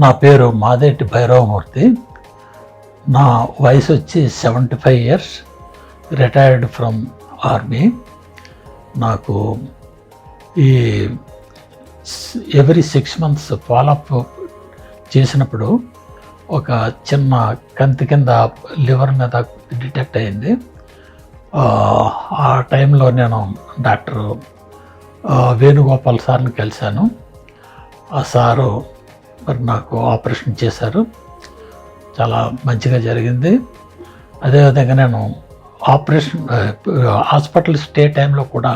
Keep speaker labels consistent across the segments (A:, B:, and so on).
A: నా పేరు మాదేటి భైరవమూర్తి. నా వయసు వచ్చి 75 ఇయర్స్, రిటైర్డ్ ఫ్రమ్ ఆర్మీ. నాకు ఈ ఎవ్రీ 6 months ఫాలోఅప్ చేసినప్పుడు ఒక చిన్న కంతి కింద లివర్ మీద డిటెక్ట్ అయింది. ఆ టైంలో నేను డాక్టర్ వేణుగోపాల్ సార్ని కలిశాను. ఆ సారు మరి నాకు ఆపరేషన్ చేశారు. చాలా మంచిగా జరిగింది. అదేవిధంగా నేను హాస్పిటల్ స్టే టైంలో కూడా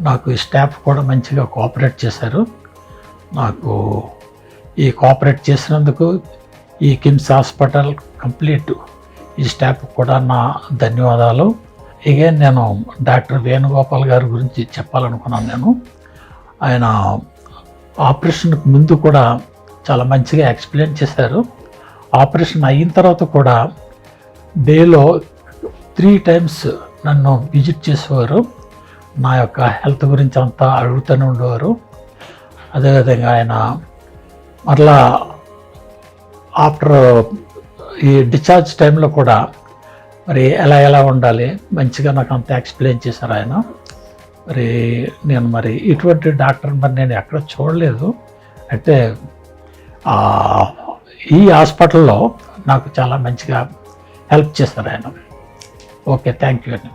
A: నాకు స్టాఫ్ కూడా మంచిగా కోఆపరేట్ చేశారు. నాకు ఈ కోఆపరేట్ చేసినందుకు ఈ కిమ్స్ హాస్పిటల్ కంప్లీట్ ఈ స్టాఫ్ కూడా నా ధన్యవాదాలు. అగైన్ నేను డాక్టర్ వేణుగోపాల్ గారి గురించి చెప్పాలనుకున్నాను. నేను ఆయన ఆపరేషన్కి ముందు కూడా చాలా మంచిగా ఎక్స్ప్లెయిన్ చేశారు. ఆపరేషన్ అయిన తర్వాత కూడా డేలో 3 times నన్ను విజిట్ చేసేవారు. నా యొక్క హెల్త్ గురించి అంతా అడుగుతూనే ఉండేవారు. అదేవిధంగా ఆయన మరలా ఆఫ్టర్ ఈ డిశ్చార్జ్ టైంలో కూడా మరి ఎలా ఉండాలి మంచిగా నాకు అంతా ఎక్స్ప్లెయిన్ చేశారు ఆయన. నేను ఇటువంటి డాక్టర్ నేను ఎక్కడ చూడలేదు. అయితే ఈ హాస్పిటల్లో నాకు చాలా మంచిగా హెల్ప్ చేశారు ఆయన. ఓకే, థ్యాంక్ యూ అండి.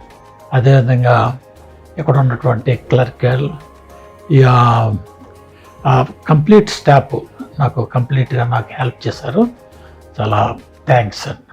A: అదేవిధంగా ఇక్కడ ఉన్నటువంటి క్లర్కల్ కంప్లీట్ స్టాఫ్ నాకు కంప్లీట్గా హెల్ప్ చేశారు. చాలా థ్యాంక్స్ అండి.